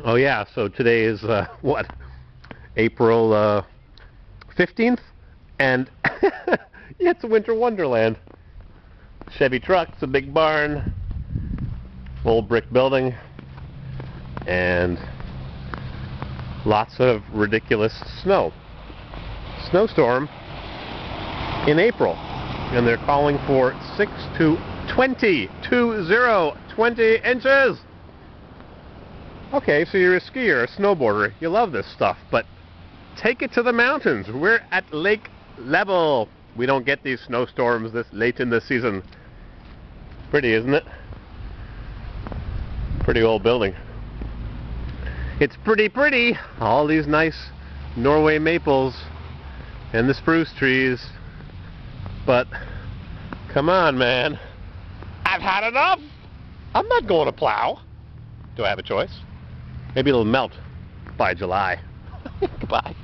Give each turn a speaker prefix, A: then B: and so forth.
A: Oh yeah, so today is what? April 15th? And yeah, it's a winter wonderland. Chevy trucks, a big barn, old brick building, and lots of ridiculous snow. Snowstorm in April, and they're calling for 6 to 20 inches. Okay, so you're a skier, a snowboarder, you love this stuff, but take it to the mountains. We're at lake level. We don't get these snowstorms this late in the season. Pretty, isn't it? Pretty old building. It's pretty. All these nice Norway maples and the spruce trees. But, come on, man. I've had enough. I'm not going to plow. Do I have a choice? Maybe it'll melt by July. Goodbye.